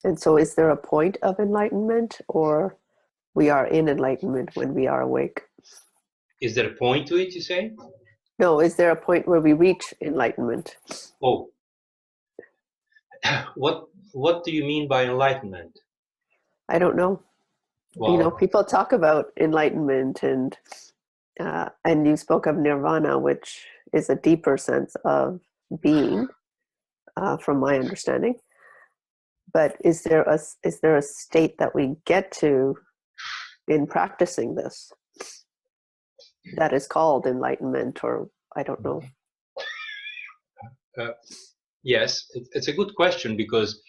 And so is there a point of enlightenment, or we are in enlightenment when we are awake? Is there a point to it, you say? No, is there a point where we reach enlightenment? Oh, what do you mean by enlightenment? I don't know. Well, People talk about enlightenment, and you spoke of nirvana, which is a deeper sense of being, from my understanding. But is there a state that we get to in practicing this that is called enlightenment, or I don't know? yes, it's a good question, because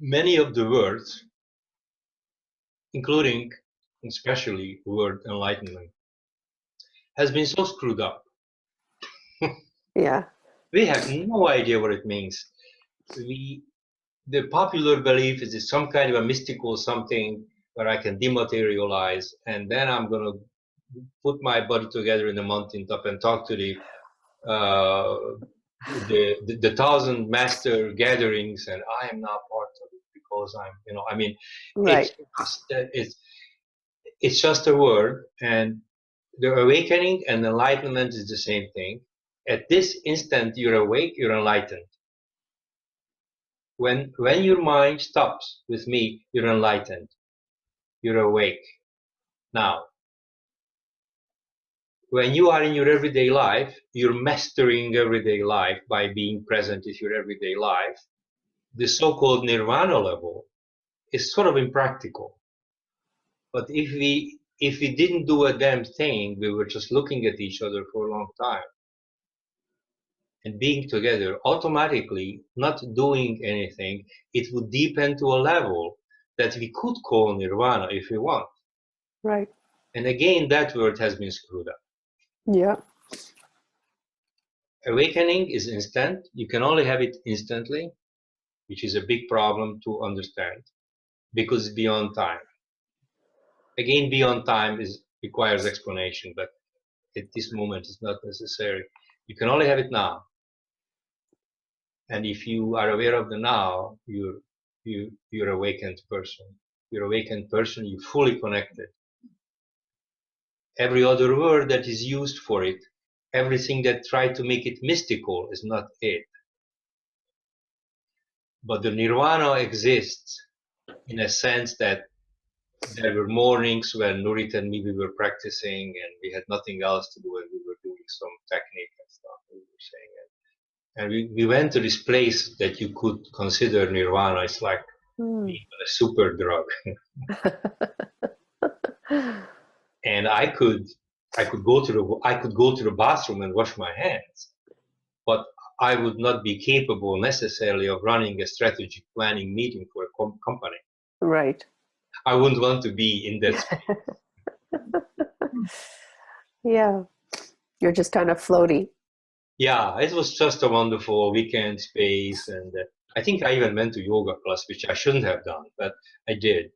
many of the words, including especially the word enlightenment, has been so screwed up. Yeah. We have no idea what it means. The popular belief is it's some kind of a mystical something where I can dematerialize, and then I'm going to put my body together in the mountaintop and talk to the thousand master gatherings, and I am now part of it because Right. it's just a word, and the awakening and enlightenment is the same thing. At this instant, you're awake, you're enlightened. When your mind stops with me, you're enlightened. You're awake. Now, when you are in your everyday life, you're mastering everyday life by being present with your everyday life. The so-called nirvana level is sort of impractical. But if we didn't do a damn thing, we were just looking at each other for a long time and being together, automatically not doing anything, it would deepen to a level that we could call nirvana if we want. Right. And again, that word has been screwed up. Yeah. Awakening is instant. You can only have it instantly, which is a big problem to understand because it's beyond time. Again, beyond time requires explanation, but at this moment it's not necessary. You can only have it now. And if you are aware of the now, you're awakened person. You're awakened person, you're fully connected. Every other word that is used for it, everything that tried to make it mystical is not it. But the nirvana exists in a sense that there were mornings when Nurit and me, we were practicing and we had nothing else to do and we were doing some technique and stuff, we were saying it. And we went to this place that you could consider nirvana. It's like being on a super drug. And I could go to the bathroom and wash my hands, but I would not be capable necessarily of running a strategic planning meeting for a company. Right. I wouldn't want to be in that space. Yeah. You're just kind of floaty. Yeah, it was just a wonderful weekend space, and I think I even went to yoga class, which I shouldn't have done, but I did.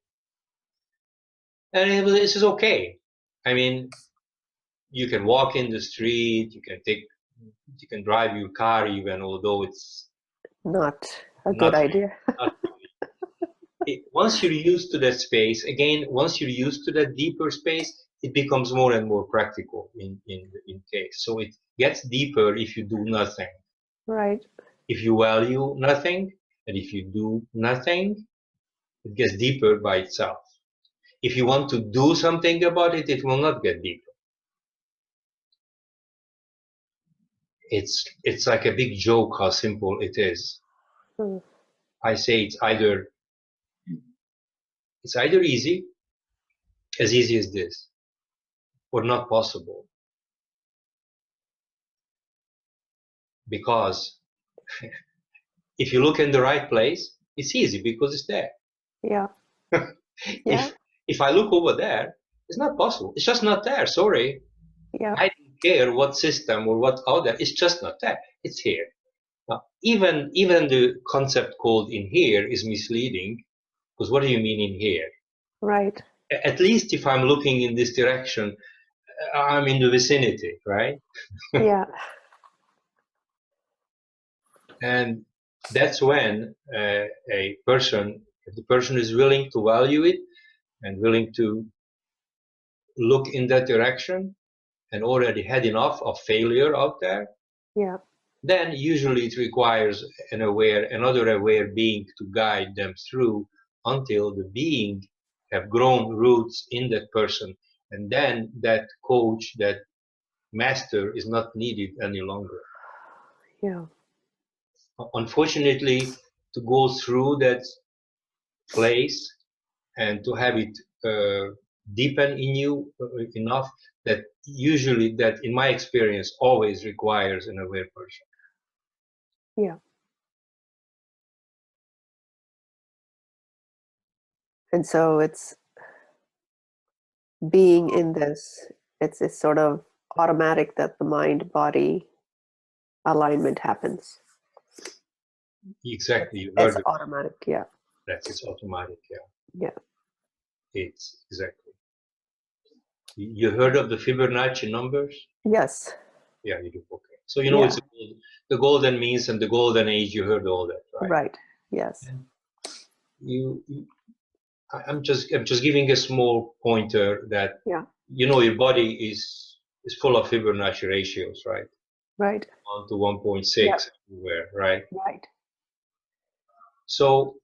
And this is okay. I mean, you can walk in the street, you can drive your car even, although it's Not a good idea. Once you're used to that space, again, once you're used to that deeper space, it becomes more and more practical in case. So it gets deeper if you do nothing. Right. If you value nothing, and if you do nothing, it gets deeper by itself. If you want to do something about it, it will not get deeper. It's like a big joke how simple it is. I say it's either easy as this, or not possible. Because if you look in the right place, it's easy because it's there. Yeah. Yeah. If I look over there, it's not possible. It's just not there. Sorry. Yeah. I don't care what system or what out there. It's just not there. It's here. Now, even the concept called in here is misleading, because what do you mean in here? Right. At least if I'm looking in this direction, I'm in the vicinity, right? Yeah. And That's when a person, if the person is willing to value it and willing to look in that direction and already had enough of failure out there, Yeah. then usually it requires another aware being to guide them through until the being have grown roots in that person, and then that coach, that master is not needed any longer. Yeah. Unfortunately, to go through that place and to have it deepen in you enough, that usually, that in my experience, always requires an aware person. Yeah. And so it's being in this, it's sort of automatic that the mind body alignment happens. Exactly, you It's heard it. automatic, yeah. That it's automatic, yeah. Yeah. It's exactly. You heard of the Fibonacci numbers? Yes. Yeah, you do. Okay. So you know it's the golden means and the golden age. You heard all that, right? Right. Yes. And I'm just giving a small pointer that your body is full of Fibonacci ratios, right? Right. 1 to 1.6 everywhere, right? Right. So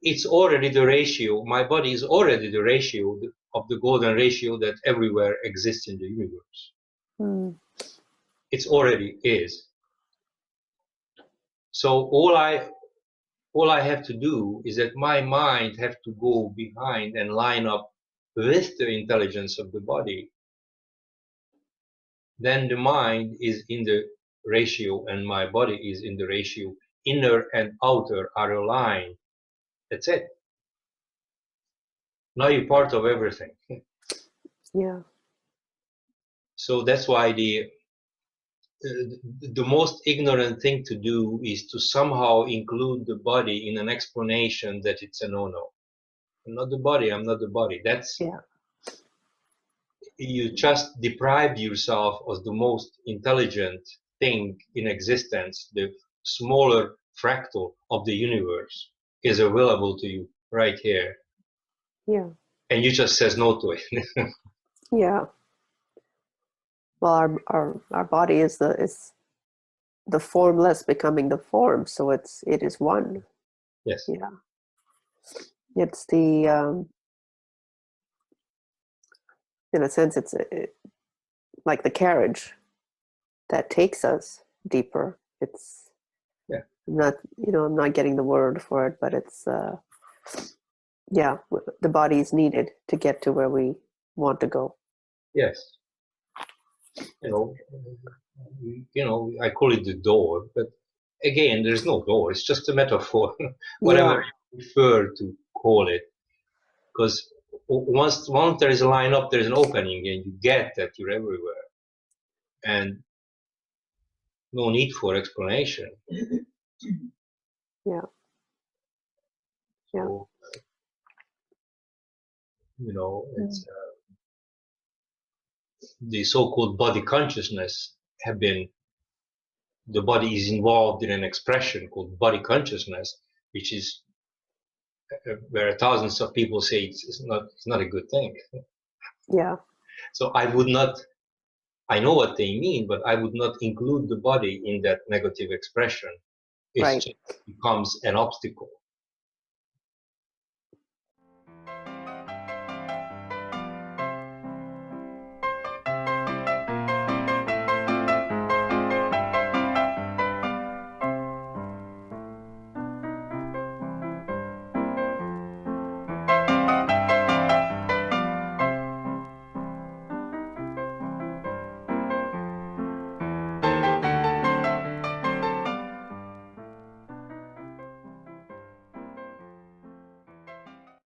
it's already the ratio. My body is already the ratio of the golden ratio that everywhere exists in the universe. Mm. It's already is. So all I have to do is that my mind have to go behind and line up with the intelligence of the body. Then the mind is in the ratio and my body is in the ratio. Inner and outer are aligned. That's it. Now you're part of everything. Yeah. So that's why the most ignorant thing to do is to somehow include the body in an explanation that it's a no-no. I'm not the body, I'm not the body. That's, you just deprived yourself of the most intelligent thing in existence. The smaller fractal of the universe is available to you right here. Yeah. And you just says no to it. Yeah. Well, our body is the formless becoming the form, so it is one. Yes. Yeah. It's the in a sense, it's like the carriage that takes us deeper. It's I'm not getting the word for it, but it's the body is needed to get to where we want to go. Yes. I call it the door, but again, there's no door. It's just a metaphor, whatever you prefer to call it. Because once there is a line up, there's an opening, and you get that you're everywhere, and no need for explanation. Yeah. Yeah. So, it's the so-called body consciousness the body is involved in an expression called body consciousness, which is where thousands of people say it's not a good thing. Yeah. So I know what they mean, but I would not include the body in that negative expression. It just becomes an obstacle.